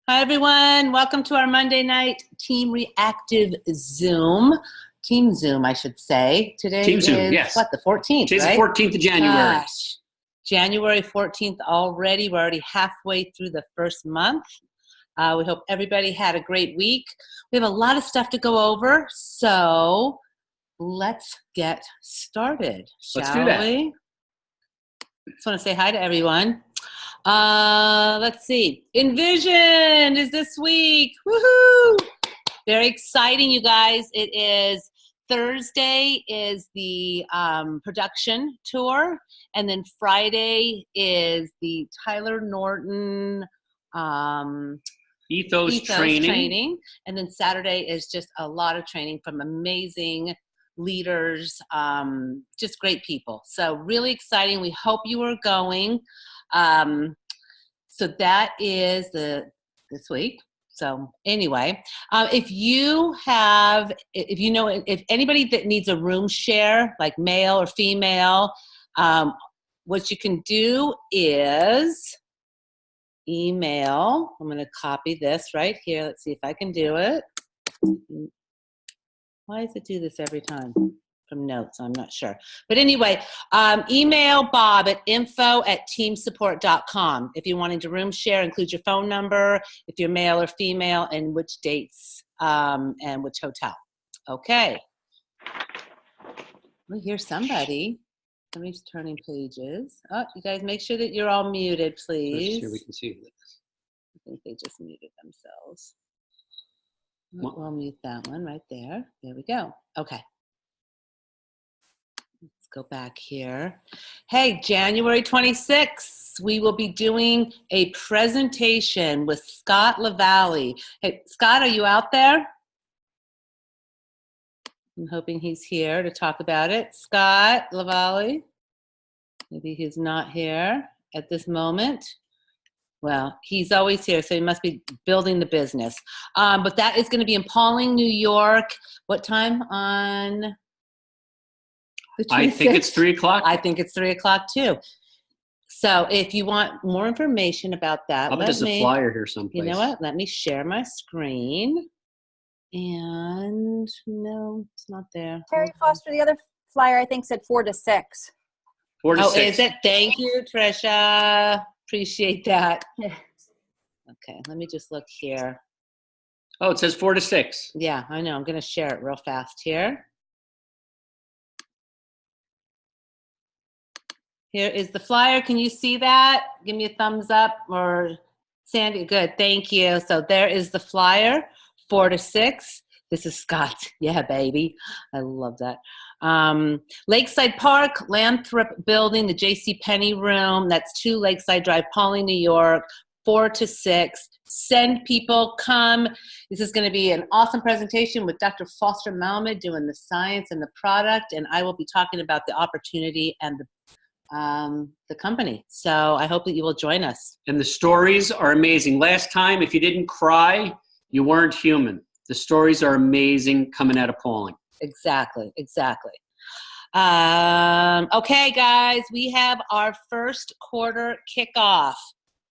Hi, everyone. Welcome to our Monday night Team Reactive Zoom. Team Zoom, I should say. Today Team is, Zoom, yes. what, the 14th, Today's right? the 14th of January. Gosh, January 14th already. We're already halfway through the first month. We hope everybody had a great week. We have a lot of stuff to go over, so let's get started, Let's shall do that. we? Just want to say hi to everyone. Let's see. Envision is this week. Woohoo! Very exciting, you guys. It is Thursday is the production tour, and then Friday is the Tyler Norton Ethos training. And then Saturday is just a lot of training from amazing leaders, just great people. So really exciting. We hope you are going. So that is this week. So anyway, if anybody that needs a room share, like male or female, what you can do is email. I'm going to copy this right here. Let's see if I can do it. Why does it do this every time? From notes, I'm not sure. But anyway, email Bob at info@teamsupport.com. If you're wanting to room share, include your phone number, if you're male or female, and which dates and which hotel. Okay. We hear somebody. Somebody's turning pages. Oh, you guys make sure that you're all muted, please. Here we can see this. I think they just muted themselves. We'll mute that one right there. There we go. Okay. Let's go back here. Hey, January 26th, we will be doing a presentation with Scott LaValle. Hey, Scott, are you out there? I'm hoping he's here to talk about it. Scott LaValle. Maybe he's not here at this moment. Well, he's always here, so he must be building the business. But that is going to be in Pawling, New York. What time on the 26th? I think it's 3 o'clock. I think it's 3 o'clock too. So if you want more information about that, There's a flyer here someplace. You know what? Let me share my screen. And no, it's not there. Terry Foster, the other flyer I think said 4 to 6. 4 to 6. Oh, is it? Thank you, Trisha. Appreciate that. Okay, let me just look here. Oh, it says 4 to 6. Yeah, I know. I'm going to share it real fast here. Here is the flyer. Can you see that? Give me a thumbs up, or Sandy. Good. Thank you. So there is the flyer, 4 to 6. This is Scott. Yeah, baby. I love that. Lakeside Park, Lathrop Building, the J.C. Penney Room. That's 2 Lakeside Drive, Pawling, New York, 4 to 6. Send people, come. This is going to be an awesome presentation with Dr. Foster Malmed doing the science and the product, and I will be talking about the opportunity and the company. So I hope that you will join us. And the stories are amazing. Last time, if you didn't cry, you weren't human. The stories are amazing coming out of Pawling. Exactly. Okay, guys, we have our first quarter kickoff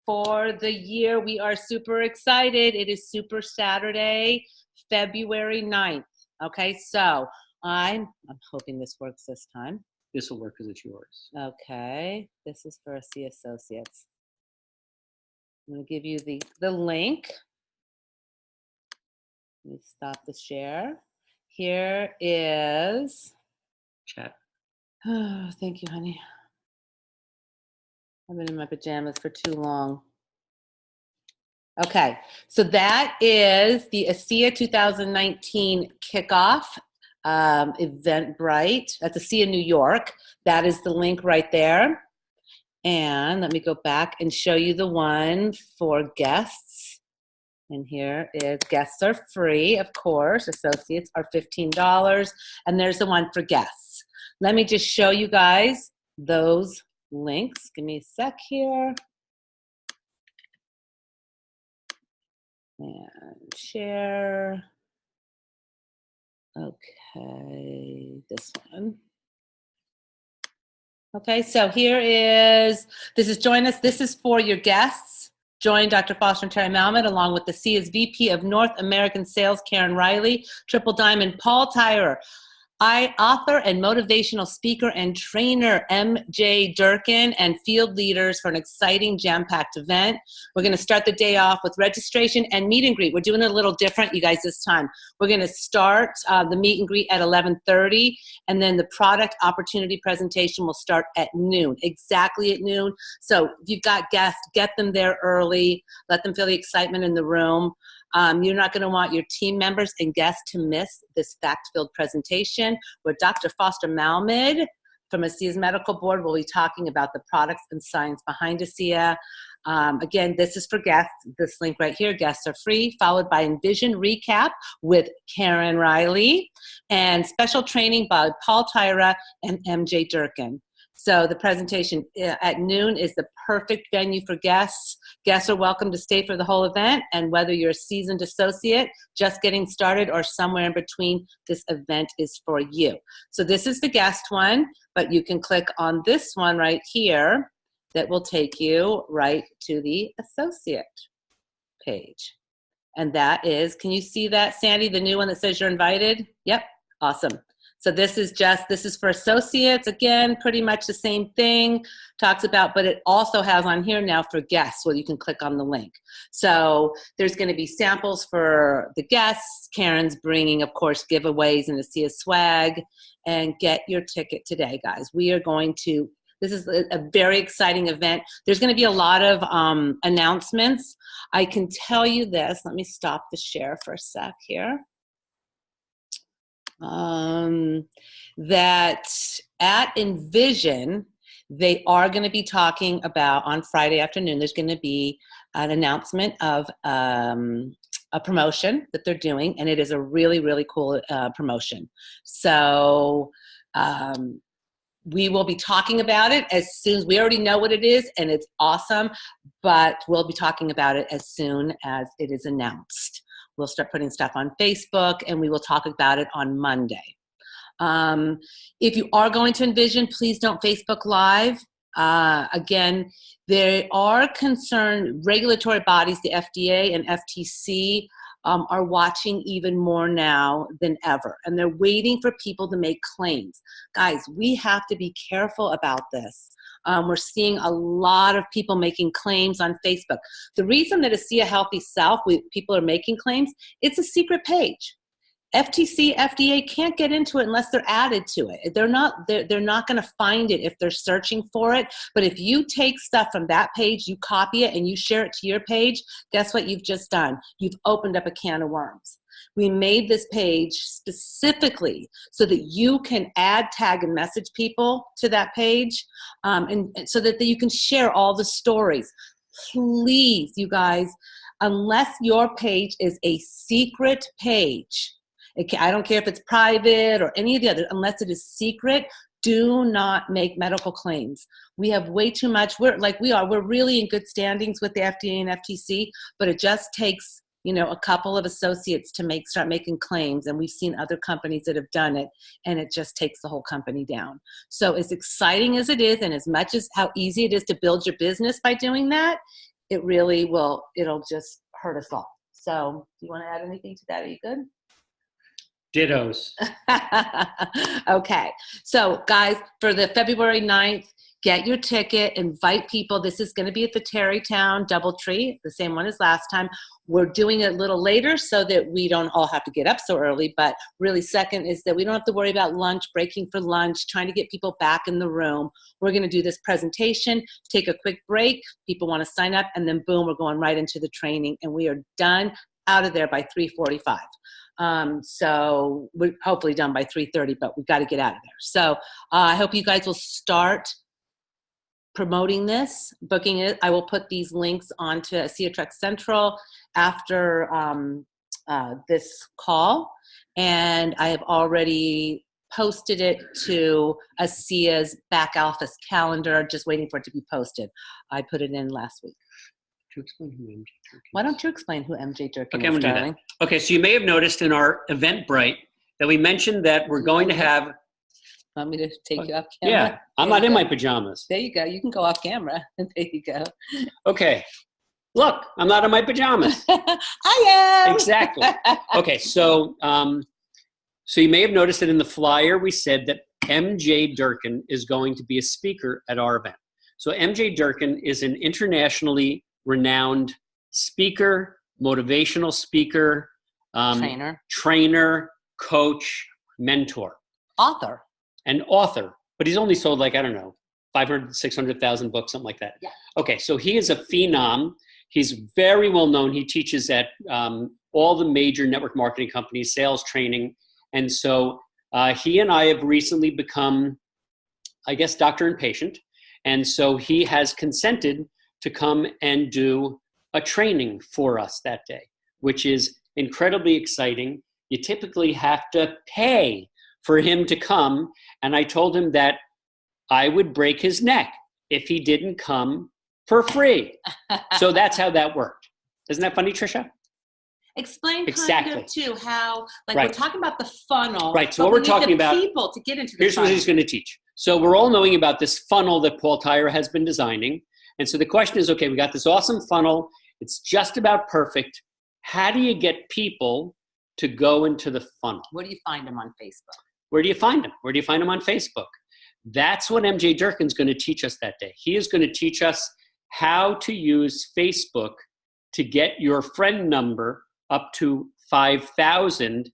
for the year. We are super excited. It is Super Saturday, February 9th. Okay, so I'm hoping this works this time. This will work because it's yours. Okay, this is for C Associates. I'm going to give you the link. Let me stop the share. Here is chat. Oh, thank you, honey. I've been in my pajamas for too long. Okay, so that is the ASEA 2019 kickoff Eventbrite. That's ASEA New York. That is the link right there. And let me go back and show you the one for guests. And here is guests are free, of course. Associates are $15. And there's the one for guests. Let me just show you guys those links. Give me a sec here. And share. Okay, this one. Okay, so here is, this is join us. This is for your guests. Join Dr. Foster and Terri Malmed along with the SIA's VP of North American Sales, Karen Riley, Triple Diamond, Paul Tyrer, author and motivational speaker and trainer MJ Durkin, and field leaders for an exciting jam-packed event. We're going to start the day off with registration and meet and greet. We're doing it a little different, you guys, this time. We're going to start the meet and greet at 11:30, and then the product opportunity presentation will start at noon, exactly at noon. So if you've got guests, get them there early. Let them feel the excitement in the room. You're not going to want your team members and guests to miss this fact-filled presentation where Dr. Foster Malmed from ASEA's medical board will be talking about the products and science behind ASEA. Again, this is for guests. This link right here, guests are free, followed by Envision recap with Karen Riley and special training by Paul Tyra and MJ Durkin. So the presentation at noon is the perfect venue for guests. Guests are welcome to stay for the whole event, and whether you're a seasoned associate, just getting started, or somewhere in between, this event is for you. So this is the guest one, but you can click on this one right here that will take you right to the associate page. And that is, can you see that, Sandy, the new one that says you're invited? Yep, awesome. So this is for associates. Again, pretty much the same thing, talks about, but it also has on here now for guests, where you can click on the link. So there's going to be samples for the guests. Karen's bringing, of course, giveaways and ASEA swag. And get your ticket today, guys. We are going to, this is a very exciting event. There's going to be a lot of announcements. I can tell you this. Let me stop the share for a sec here. That at Envision, they are going to be talking about, on Friday afternoon, there's going to be an announcement of a promotion that they're doing, and it is a really, really cool promotion. So we will be talking about it as soon as, we already know what it is, and it's awesome, but we'll be talking about it as soon as it is announced. We'll start putting stuff on Facebook, and we will talk about it on Monday. If you are going to Envision, please don't Facebook Live. Again, there are concerned regulatory bodies, the FDA and FTC, are watching even more now than ever, and they're waiting for people to make claims. Guys, we have to be careful about this. We're seeing a lot of people making claims on Facebook. The reason that ASEA Healthy South, people are making claims, it's a secret page. FTC, FDA can't get into it unless they're added to it. They're not going to find it if they're searching for it. But if you take stuff from that page, you copy it, and you share it to your page, guess what you've just done? You've opened up a can of worms. We made this page specifically so that you can add, tag, and message people to that page, and so that you can share all the stories. Please, you guys, unless your page is a secret page, I don't care if it's private or any of the other, unless it is secret, do not make medical claims. We have way too much, we're really in good standings with the FDA and FTC, but it just takes, a couple of associates to start making claims, and we've seen other companies that have done it, and it just takes the whole company down. So as exciting as it is, and as much as how easy it is to build your business by doing that, it really will, it'll just hurt us all. So do you want to add anything to that? Are you good? Dittos. Okay. So guys, for the February 9th, get your ticket, invite people. This is going to be at the Terrytown Doubletree, the same one as last time. We're doing it a little later so that we don't all have to get up so early, but really second is that we don't have to worry about lunch, breaking for lunch, trying to get people back in the room. We're going to do this presentation, take a quick break. People want to sign up, and then boom, we're going right into the training, and we are done, out of there by 3:45. So we're hopefully done by 3:30, but we've got to get out of there. So I hope you guys will start promoting this, booking it. I will put these links onto ASEA Truck Central after this call, and I have already posted it to ASEA's back office calendar, just waiting for it to be posted. I put it in last week. To explain who MJ Durkin is. Why don't you explain who MJ Durkin Okay, is, I'm gonna darling? do that. Okay, so you may have noticed in our Eventbrite that we mentioned that we're going to have. Want me to take you off camera? Yeah, I'm not in my pajamas. There you go. You can go off camera. There you go. Okay, Look, I'm not in my pajamas. I am. Exactly. Okay, so so you may have noticed that in the flyer we said that MJ Durkin is going to be a speaker at our event. So MJ Durkin is an internationally renowned speaker, motivational speaker, trainer, coach, mentor. Author. And author. But he's only sold like, I don't know, 500, 600,000 books, something like that. Yeah. Okay, so he is a phenom. He's very well known. He teaches at all the major network marketing companies, sales training. And so he and I have recently become, I guess, doctor and patient. And so he has consented to come and do a training for us that day, which is incredibly exciting. You typically have to pay for him to come. And I told him that I would break his neck if he didn't come for free. So that's how that worked. Isn't that funny, Tricia? Explain exactly. kind of too how, like right. we're talking about the funnel. Right, so what we're talking about, people to get into the here's funnel. what he's going to teach. So we're all knowing about this funnel that Paul Tyra has been designing. And so the question is, okay, we got this awesome funnel. It's just about perfect. How do you get people to go into the funnel? Where do you find them on Facebook? Where do you find them? Where do you find them on Facebook? That's what MJ Durkin's going to teach us that day. He is going to teach us how to use Facebook to get your friend number up to 5,000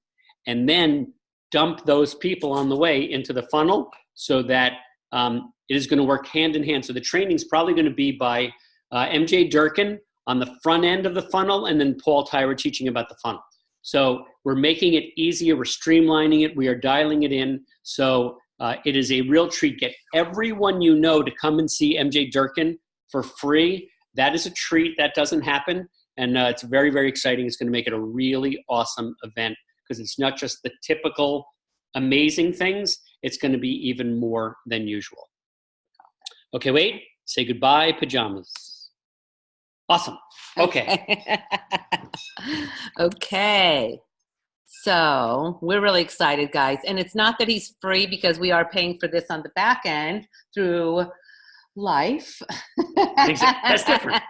and then dump those people on the way into the funnel so that it is going to work hand in hand. So the training is probably going to be by MJ Durkin on the front end of the funnel and then Paul Tyra teaching about the funnel. So we're making it easier. We're streamlining it. We are dialing it in. So it is a real treat. Get everyone you know to come and see MJ Durkin for free. That is a treat. That doesn't happen. And it's very, very exciting. It's going to make it a really awesome event because it's not just the typical amazing things. It's going to be even more than usual. Okay, wait. Say goodbye, pajamas. Awesome. Okay. Okay. So we're really excited, guys. And it's not that he's free because we are paying for this on the back end through life. That's different.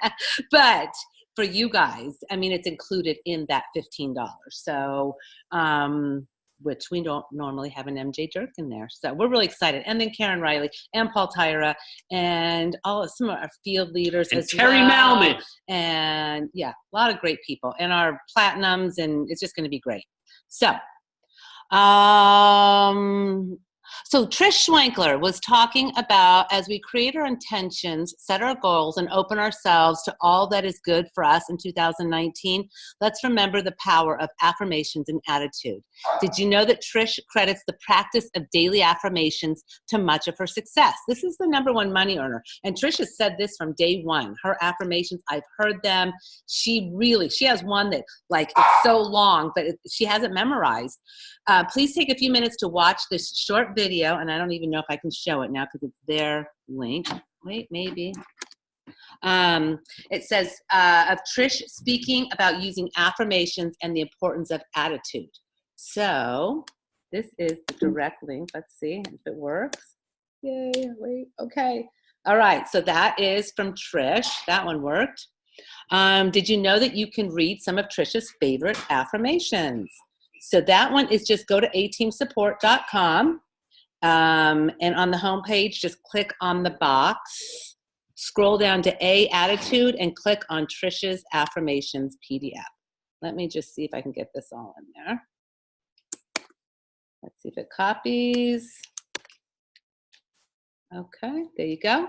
But for you guys, I mean, it's included in that $15. So, which we don't normally have an MJ Durkin there. So we're really excited. And then Karen Riley and Paul Tyra and some of our field leaders and as Terri well. Malmed. And yeah, a lot of great people and our platinums, and it's just going to be great. So, so Trish Schwenkler was talking about as we create our intentions, set our goals, and open ourselves to all that is good for us in 2019, let's remember the power of affirmations and attitude. Did you know that Trish credits the practice of daily affirmations to much of her success? This is the #1 money earner. And Trish has said this from day one. Her affirmations, I've heard them. She has one that like is so long, but she has it memorized. Please take a few minutes to watch this short video, and I don't even know if I can show it now because it's their link. Wait, maybe. It says of Trish speaking about using affirmations and the importance of attitude. So this is the direct link. Let's see if it works. Yay, wait, okay. All right, so that is from Trish. That one worked. Did you know that you can read some of Trish's favorite affirmations? So that one is just go to ateamsupport.com. And on the homepage, just click on the box, scroll down to A, Attitude, and click on Trish's Affirmations PDF. Let me just see if I can get this all in there. Let's see if it copies. Okay, there you go.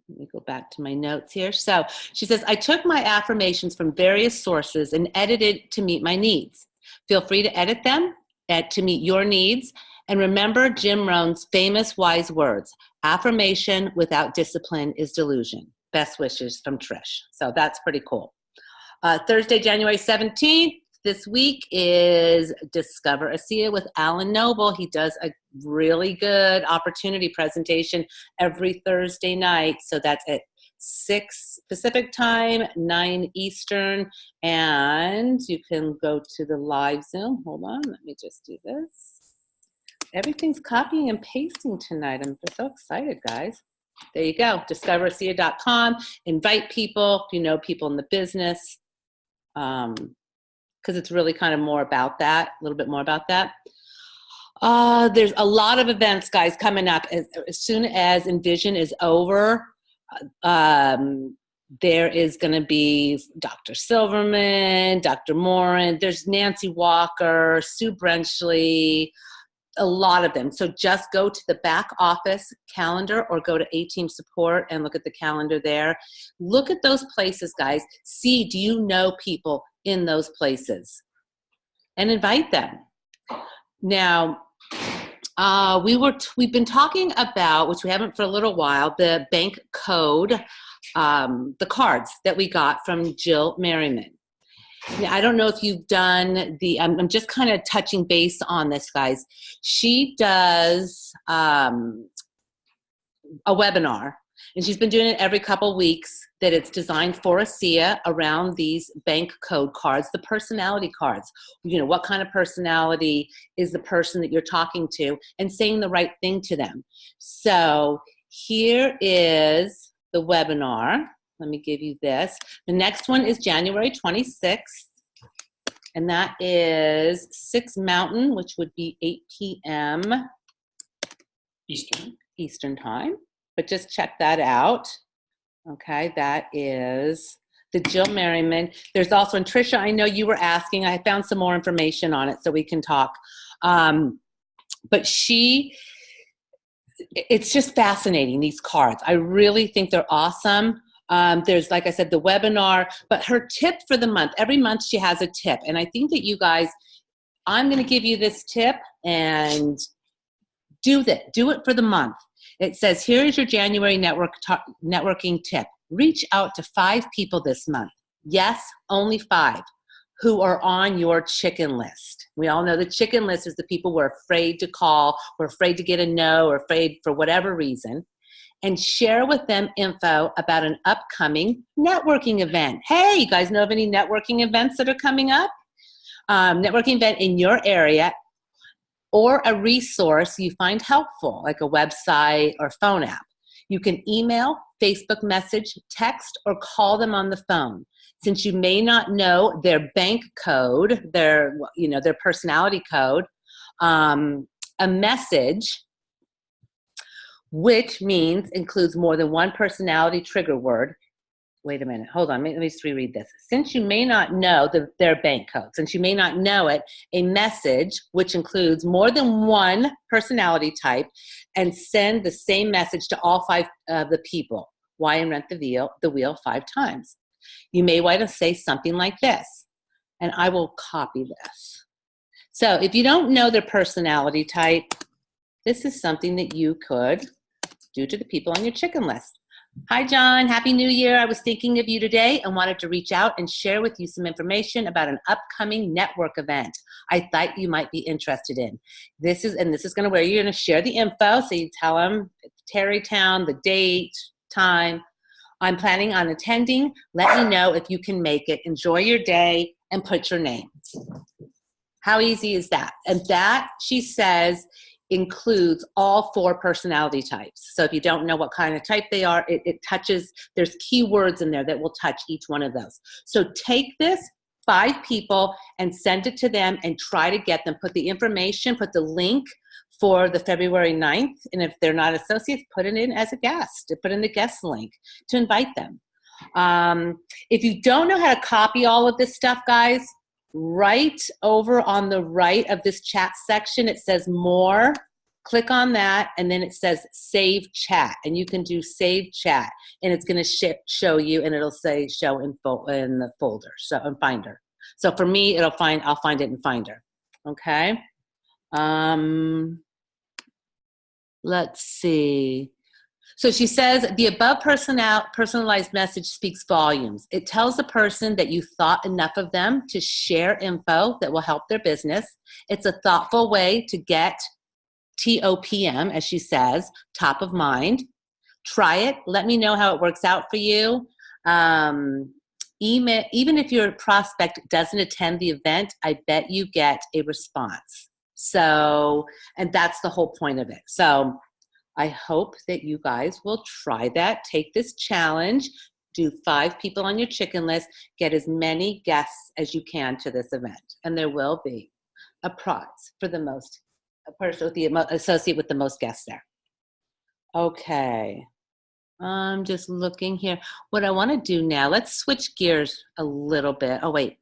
Let me go back to my notes here. So she says, I took my affirmations from various sources and edited to meet my needs. Feel free to edit them to meet your needs. And remember Jim Rohn's famous wise words, affirmation without discipline is delusion. Best wishes from Trish. So that's pretty cool. Thursday, January 17th, this week is Discover ASEA with Alan Noble. He does a really good opportunity presentation every Thursday night. So that's at 6 Pacific time, 9 Eastern. And you can go to the live Zoom. Hold on, let me just do this. Everything's copying and pasting tonight. I'm so excited, guys. There you go. discoversia.com. Invite people, if you know people in the business, because it's really kind of more about that, a little bit more about that. There's a lot of events, guys, coming up. As soon as Envision is over, there is going to be Dr. Silverman, Dr. Morin, there's Nancy Walker, Sue Brenchley, a lot of them. So just go to the back office calendar or go to A-Team Support and look at the calendar there. Look at those places, guys. See, do you know people in those places? And invite them. Now, we've been talking about, which we haven't for a little while, the bank code, the cards that we got from Jill Merriman. Now, I don't know if you've done I'm just kind of touching base on this, guys. She does a webinar, and she's been doing it every couple weeks, that it's designed for ASEA around these bank code cards, the personality cards. You know, what kind of personality is the person that you're talking to, and saying the right thing to them. So here is the webinar. Let me give you this. The next one is January 26th, and that is 6 Mountain, which would be 8 p.m. Eastern time. But just check that out. Okay, that is the Jill Merriman. There's also, and Tricia, I know you were asking, I found some more information on it so we can talk. But it's just fascinating, these cards. I really think they're awesome. There's, like I said, the webinar, but her tip for the month, every month she has a tip. And I think that you guys, I'm going to give you this tip and do it for the month. It says, here is your January networking tip. Reach out to 5 people this month. Yes, only 5 who are on your chicken list. We all know the chicken list is the people we're afraid to call, we're afraid to get a no, or afraid for whatever reason. And share with them info about an upcoming networking event. Hey, you guys know of any networking events that are coming up? Networking event in your area, or a resource you find helpful, like a website or phone app. You can email, Facebook message, text, or call them on the phone. Since you may not know their bank code, their personality code, a message, which means includes more than one personality trigger word. Wait a minute, hold on, let me just reread this. Since you may not know their bank code, since you may not know it, a message which includes more than one personality type, and send the same message to all 5 of the people. Why invent the wheel 5 times? You may want to say something like this, and I will copy this. So if you don't know their personality type, this is something that you could do to the people on your chicken list. Hi, John. Happy New Year. I was thinking of you today and wanted to reach out and share with you some information about an upcoming network event I thought you might be interested in. This is going to where you're going to share the info. So you tell them Terrytown, the date, time. I'm planning on attending. Let me know if you can make it. Enjoy your day and put your name. How easy is that? And that, she says, includes all 4 personality types. So if you don't know what kind of type they are, it touches, there's keywords in there that will touch each one of those. So take this 5 people and send it to them and try to get them, put the information, put the link for the February 9th. And if they're not associates, put it in as a guest, put in the guest link to invite them. If you don't know how to copy all of this stuff, guys, right over on the right of this chat section, it says more. Click on that, and then it says save chat, and you can do save chat, and it's going to show you, and it'll say show in the folder, so in Finder. So for me, I'll find it in Finder. Okay. Let's see. So she says, the above personalized message speaks volumes. It tells the person that you thought enough of them to share info that will help their business. It's a thoughtful way to get TOPM, as she says, top of mind. Try it. Let me know how it works out for you. Even if your prospect doesn't attend the event, I bet you get a response. So, and that's the whole point of it. So, I hope that you guys will try that. Take this challenge. Do 5 people on your chicken list. Get as many guests as you can to this event. And there will be a prize for a person with the associate with the most guests there. Okay. I'm just looking here. What I want to do now, let's switch gears a little bit. Oh, wait.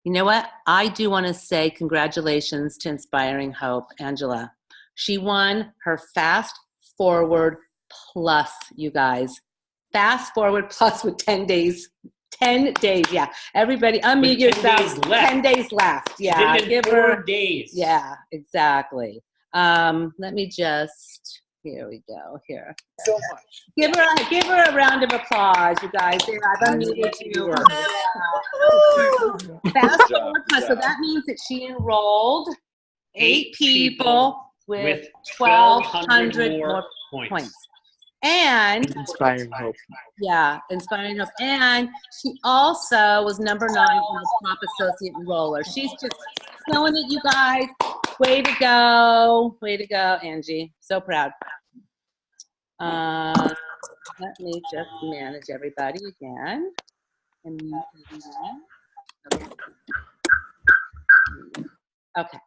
You know what? I do want to say congratulations to Inspiring Hope, Angela. She won her Fast Forward Plus, you guys. Fast Forward Plus with 10 days. 10 days, yeah. Everybody, unmute yourself. 10 days left. Yeah. Give her 4 days. Yeah, exactly. Let me just, here we go. Here. So much. Give her a round of applause, you guys. There, I've unmuted you. Fast Forward Plus. So that means that she enrolled 8 people with 1,200 more points. And Inspiring Hope. Yeah, Inspiring Hope. And she also was number 9 in the top associate enroller. She's just killing it, you guys. Way to go. Way to go, Angie. So proud. Let me just manage everybody again. Okay.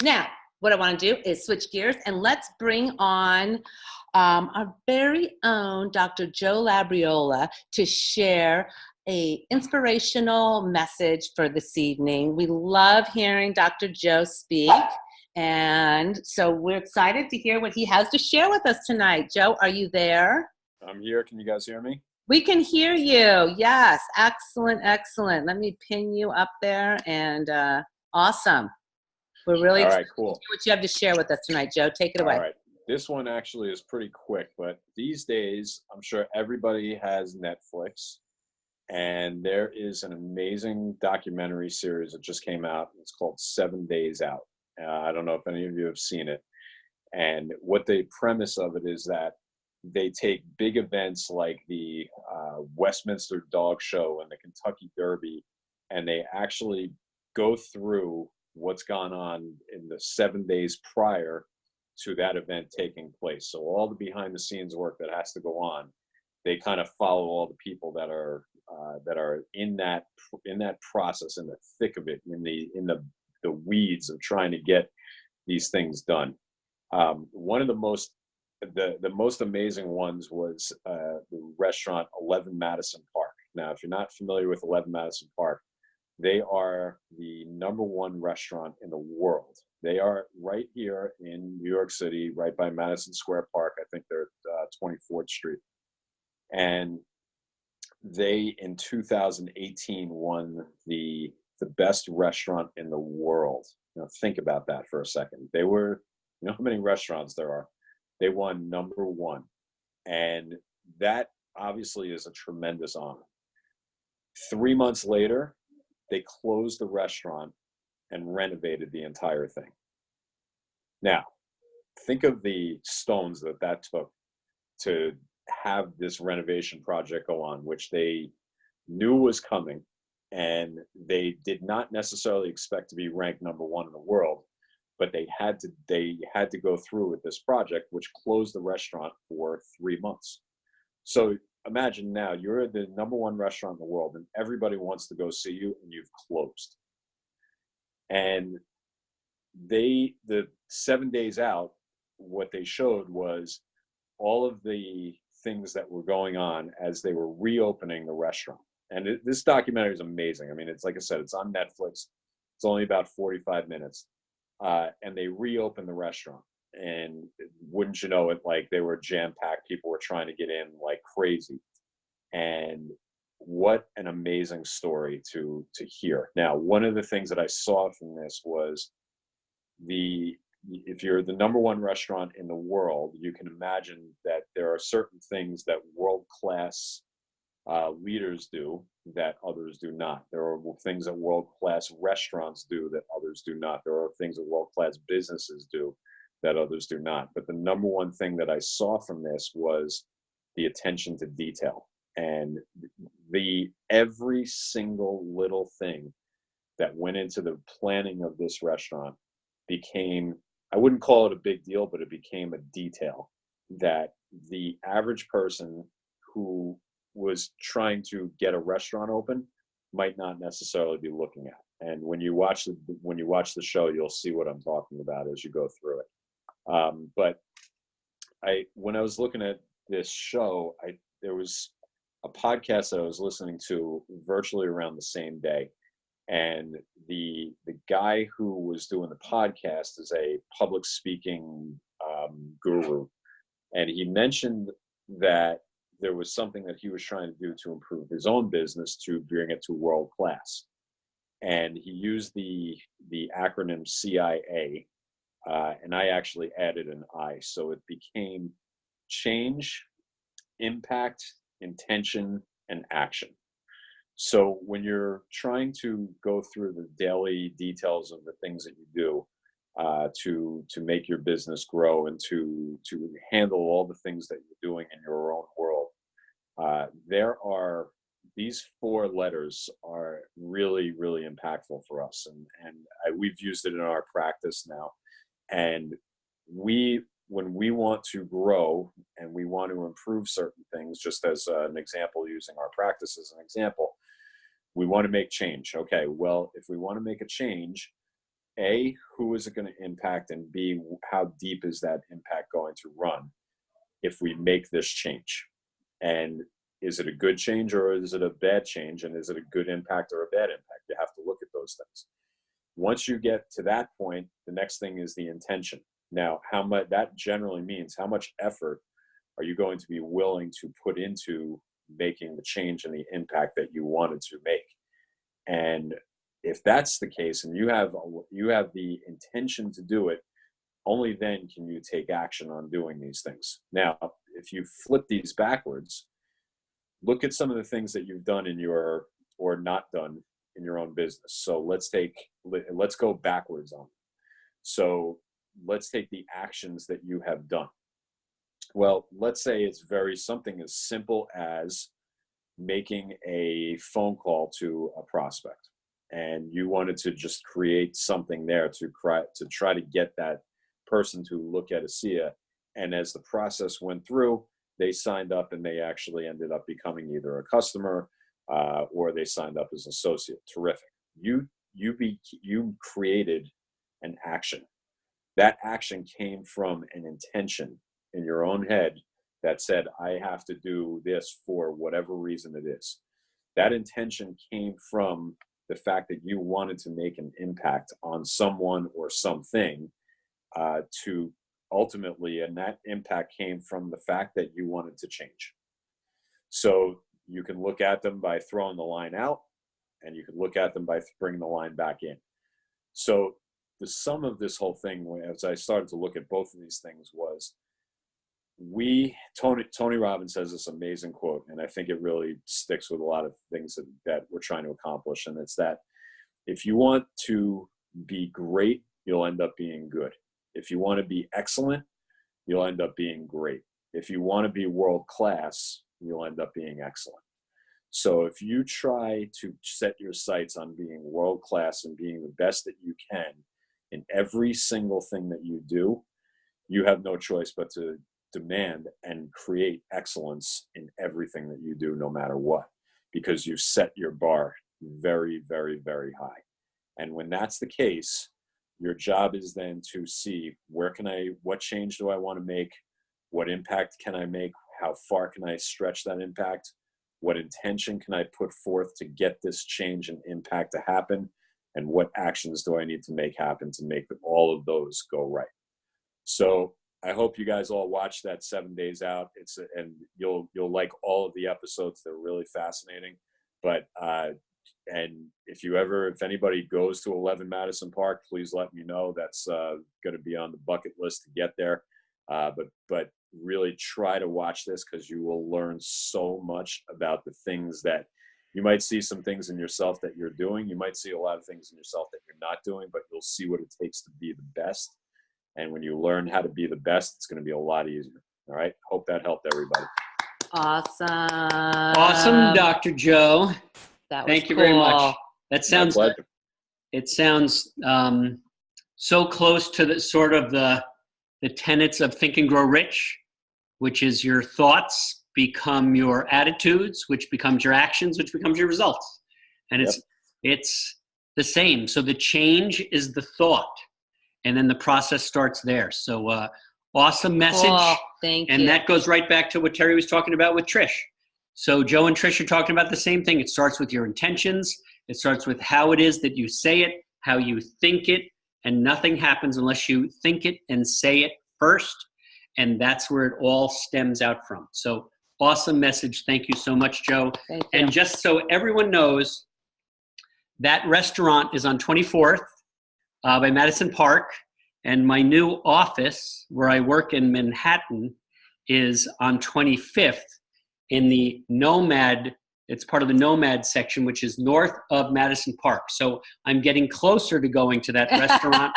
Now, what I want to do is switch gears and let's bring on our very own Dr. Joe Labriola to share a inspirational message for this evening. We love hearing Dr. Joe speak, and so we're excited to hear what he has to share with us tonight. Joe, are you there? I'm here. Can you guys hear me? We can hear you. Yes. Excellent. Excellent. Let me pin you up there, and awesome. We're really excited to hear what you have to share with us tonight, Joe. Take it away. All right. This one actually is pretty quick, but these days, I'm sure everybody has Netflix, and there is an amazing documentary series that just came out. It's called 7 Days Out. I don't know if any of you have seen it. And what the premise of it is that they take big events like the Westminster Dog Show and the Kentucky Derby, and they actually go through what's gone on in the 7 days prior to that event taking place. So all the behind the scenes work that has to go on, they kind of follow all the people that are in that process, in the thick of it, in the weeds of trying to get these things done. One of the most amazing ones was the restaurant 11 Madison Park. Now, if you're not familiar with 11 Madison Park, they are the #1 restaurant in the world. They are right here in New York City, right by Madison Square Park. I think they're at 24th Street. And they, in 2018, won the best restaurant in the world. Think about that for a second. They were, how many restaurants there are? They won #1. And that obviously is a tremendous honor. 3 months later, they closed the restaurant and renovated the entire thing. Now, think of the stones that took to have this renovation project go on, which they knew was coming, and they did not necessarily expect to be ranked #1 in the world, but they had to go through with this project, which closed the restaurant for 3 months. So imagine now you're the #1 restaurant in the world, and everybody wants to go see you, and you've closed. And the 7 days out, what they showed was all of the things that were going on as they were reopening the restaurant. And this documentary is amazing. I mean, it's like I said, it's on Netflix. It's only about 45 minutes. And they reopened the restaurant. And wouldn't you know it, like they were jam-packed. People were trying to get in like crazy. And what an amazing story to hear. Now, one of the things that I saw from this was if you're the #1 restaurant in the world, you can imagine that there are certain things that world-class leaders do that others do not. There are things that world-class restaurants do that others do not. There are things that world-class businesses do that others do not. But the #1 thing that I saw from this was the attention to detail. And every single little thing that went into the planning of this restaurant became, I wouldn't call it a big deal, but it became a detail that the average person who was trying to get a restaurant open might not necessarily be looking at. And when you watch the show, you'll see what I'm talking about as you go through it. But when I was looking at this show, there was a podcast that I was listening to virtually around the same day. And the guy who was doing the podcast is a public speaking guru. And he mentioned that there was something that he was trying to do to improve his own business to bring it to world class. And he used the acronym CIA, and I actually added an I. So it became change, impact, intention, and action. So when you're trying to go through the daily details of the things that you do to make your business grow and to handle all the things that you're doing in your own world, these 4 letters are really, really impactful for us. And we've used it in our practice now. And when we want to grow and we want to improve certain things, just as an example, using our practice as an example, we want to make change. Okay, well, if we want to make a change, A, who is it going to impact? And B, how deep is that impact going to run if we make this change? And is it a good change or is it a bad change? And is it a good impact or a bad impact? You have to look at those things. Once you get to that point, the next thing is the intention. Now, how much that generally means, how much effort are you going to be willing to put into making the change and the impact that you wanted to make? And if that's the case, and you have the intention to do it, only then can you take action on doing these things. Now, if you flip these backwards, look at some of the things that you've done or not done in your own business. So let's go backwards on it. So let's take the actions that you have done. Well, let's say it's something as simple as making a phone call to a prospect, and you wanted to just create something there to try to get that person to look at ASEA. And as the process went through, they signed up and they actually ended up becoming either a customer or they signed up as an associate. Terrific. You created an action. That action came from an intention in your own head that said, I have to do this for whatever reason it is. That intention came from the fact that you wanted to make an impact on someone or something to ultimately, and that impact came from the fact that you wanted to change. So you can look at them by throwing the line out, and you can look at them by bringing the line back in. So the sum of this whole thing, as I started to look at both of these things, was Tony Robbins has this amazing quote, and I think it really sticks with a lot of things that we're trying to accomplish. And it's that if you want to be great, you'll end up being good. If you want to be excellent, you'll end up being great. If you want to be world class, you'll end up being excellent. So if you try to set your sights on being world class and being the best that you can in every single thing that you do, you have no choice but to demand and create excellence in everything that you do, no matter what, because you've set your bar very, very, very high. And when that's the case, your job is then to see what change do I want to make? What impact can I make? How far can I stretch that impact? What intention can I put forth to get this change and impact to happen? And what actions do I need to make happen to make all of those go right? So I hope you guys all watch that 7 Days Out. And you'll like all of the episodes. They're really fascinating. But and if anybody goes to 11 Madison Park, please let me know. That's going to be on the bucket list to get there. But really try to watch this, because you will learn so much about the things that you might see. Some things in yourself that you're doing. You might see a lot of things in yourself that you're not doing, but you'll see what it takes to be the best. And when you learn how to be the best, it's going to be a lot easier. All right. Hope that helped everybody. Awesome, Dr. Joe. Thank you very much. That sounds. It sounds so close to the sort of the tenets of Think and Grow Rich, which is your thoughts become your attitudes, which becomes your actions, which becomes your results. And it's the same. So the change is the thought, and then the process starts there. So awesome message. Oh, thank you. And that goes right back to what Terri was talking about with Trish. So Joe and Trish are talking about the same thing. It starts with your intentions. It starts with how it is that you say it, how you think it, and nothing happens unless you think it and say it first. And that's where it all stems out from. So awesome message. Thank you so much, Joe. Thank you. And just so everyone knows, that restaurant is on 24th by Madison Park. And my new office, where I work in Manhattan, is on 25th in the Nomad. It's part of the Nomad section, which is north of Madison Park. So I'm getting closer to going to that restaurant,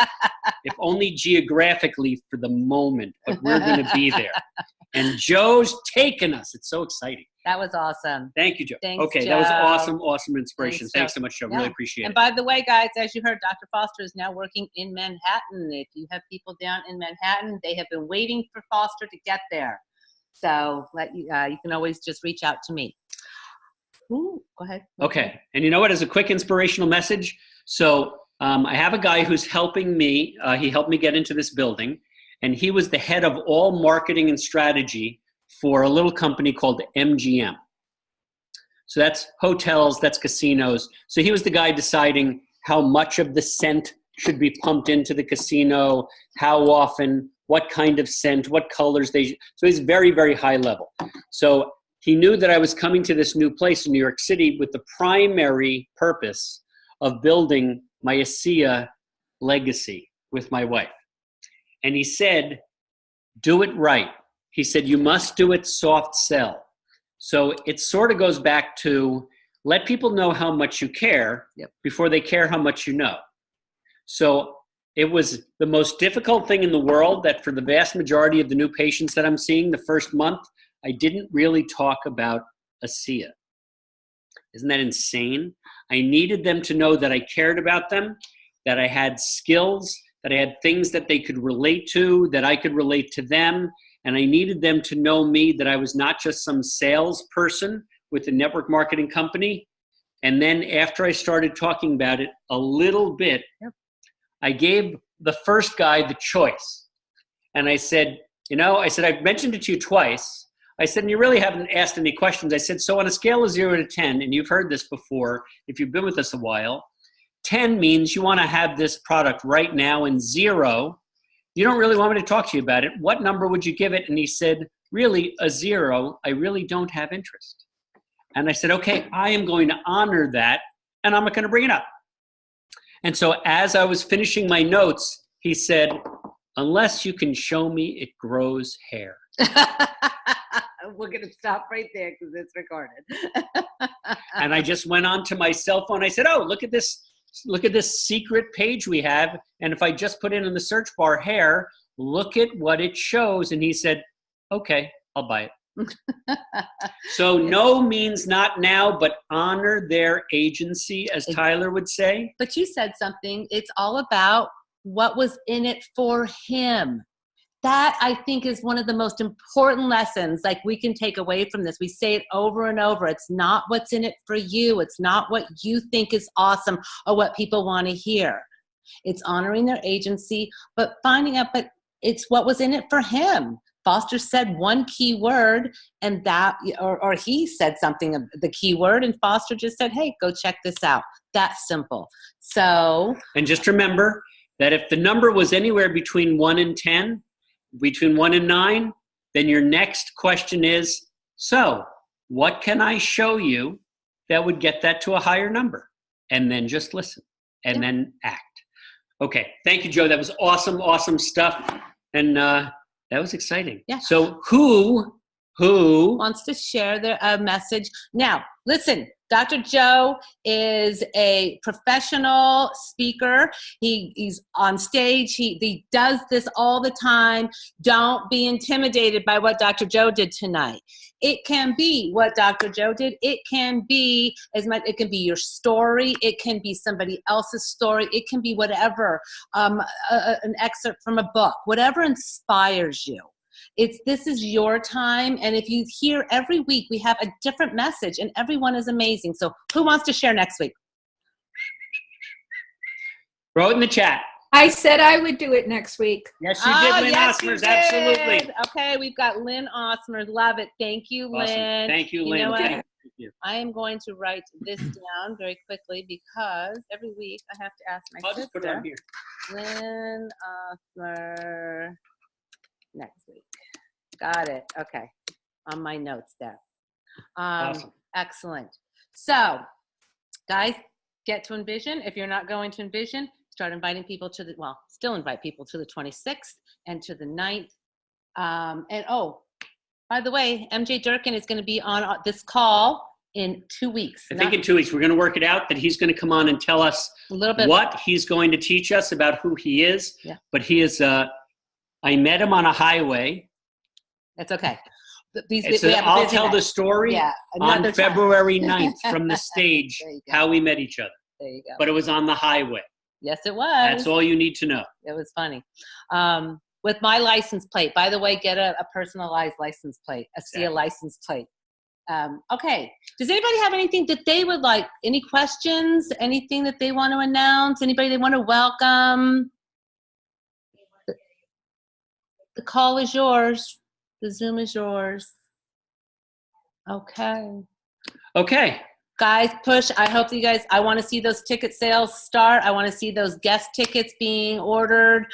if only geographically for the moment, but we're going to be there. And Joe's taken us. It's so exciting. That was awesome. Thank you, Joe. Thanks, Okay, Joe. that was awesome inspiration. Thanks, Thanks so much, Joe. Yeah. Really appreciate And it. by the way, guys, as you heard, Dr. Foster is now working in Manhattan. If you have people down in Manhattan, they have been waiting for Foster to get there. So you can always just reach out to me. Ooh, go ahead. Okay, and you know what? As a quick inspirational message, so I have a guy who's helping me. He helped me get into this building, and he was the head of all marketing and strategy for a little company called MGM. So that's hotels, that's casinos. So he was the guy deciding how much of the scent should be pumped into the casino, how often, what kind of scent, what colors so he's very, very high level. So he knew that I was coming to this new place in New York City with the primary purpose of building my ASEA legacy with my wife. And he said, do it right. He said, you must do it soft sell. So it sort of goes back to let people know how much you care before they care how much you know. So it was the most difficult thing in the world that for the vast majority of the new patients that I'm seeing the first month, I didn't really talk about ASEA. Isn't that insane? I needed them to know that I cared about them, that I had skills, that I had things that they could relate to, that I could relate to them. And I needed them to know me, that I was not just some salesperson with a network marketing company. And then after I started talking about it a little bit, I gave the first guy the choice. And I said, I've mentioned it to you twice. I said, and you really haven't asked any questions. I said, so on a scale of 0 to 10, and you've heard this before, if you've been with us a while, 10 means you want to have this product right now, and 0, you don't really want me to talk to you about it. What number would you give it? And he said, really, a 0. I really don't have interest. And I said, okay, I am going to honor that, and I'm not going to bring it up. And so as I was finishing my notes, he said, unless you can show me it grows hair. We're going to stop right there because it's recorded. And I just went on to my cell phone. I said, oh, look at this secret page we have. And if I just put in the search bar hair, look at what it shows. And he said, okay, I'll buy it. So no means not now, but honor their agency, as Tyler would say. But you said something. It's all about what was in it for him. That, I think, is one of the most important lessons we can take away from this. We say it over and over. It's not what's in it for you. It's not what you think is awesome or what people want to hear. It's honoring their agency, but finding out, but it's what was in it for him. Foster said one key word, and that, or he said something, the key word, and Foster just said, hey, go check this out. That's simple. So. And just remember that if the number was anywhere between 1 and 10, between 1 and 9, then your next question is, so what can I show you that would get that to a higher number? And then just listen and then act. Okay. Thank you, Joe. That was awesome stuff. And that was exciting. Yeah. So who wants to share their message? Now, listen, Dr. Joe is a professional speaker. He's on stage. He does this all the time. Don't be intimidated by what Dr. Joe did tonight. It can be what Dr. Joe did. It can be it can be your story. It can be somebody else's story. It can be whatever, an excerpt from a book, whatever inspires you. This is your time. And if you hear every week, we have a different message and everyone is amazing. So who wants to share next week? Throw it in the chat. I said I would do it next week. Yes, you did, Lynn yes, Osmers. you Absolutely. did. Okay, we've got Lynn Osmers. Love it. Thank you, Lynn. Awesome. Thank you, Lynn. You know what? Thank you. I am going to write this down very quickly because every week I have to ask my I'll just put it on sister. here. Lynn Osmer next week. Got it. Okay. On my notes there. Awesome. Excellent. So, guys, get to Envision. If you're not going to Envision, start inviting people to still invite people to the 26th and to the 9th. And by the way, MJ Durkin is going to be on this call in 2 weeks. I think in 2 weeks, we're going to work it out that he's going to come on and tell us a little bit what he's going to teach us about who he is. Yeah. But he is, I met him on a highway. That's okay. I'll tell the story on time. February 9th from the stage, how we met each other. There you go. But it was on the highway. Yes, it was. That's all you need to know. It was funny. With my license plate, by the way, get a personalized license plate, a license plate. Okay. Does anybody have anything that they would like? Any questions? Anything that they want to announce? Anybody they want to welcome? The call is yours. The Zoom is yours. Okay. Okay. Guys, push. I hope that you guys, I want to see those ticket sales start. I want to see those guest tickets being ordered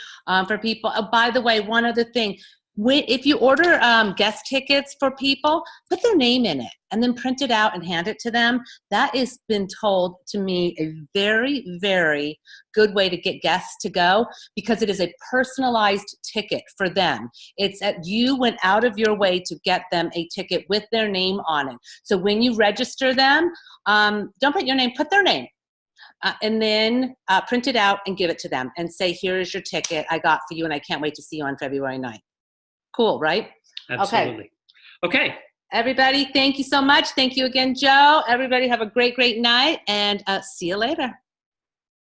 for people. Oh, by the way, one other thing. If you order guest tickets for people, put their name in it and then print it out and hand it to them. That has been told to me a very, very good way to get guests to go because it is a personalized ticket for them. It's that you went out of your way to get them a ticket with their name on it. So when you register them, don't put your name, put their name. And then print it out and give it to them and say, here is your ticket I got for you and I can't wait to see you on February 9th. Cool, right? Absolutely. Okay. Everybody, thank you so much. Thank you again, Joe. Everybody have a great, great night and see you later.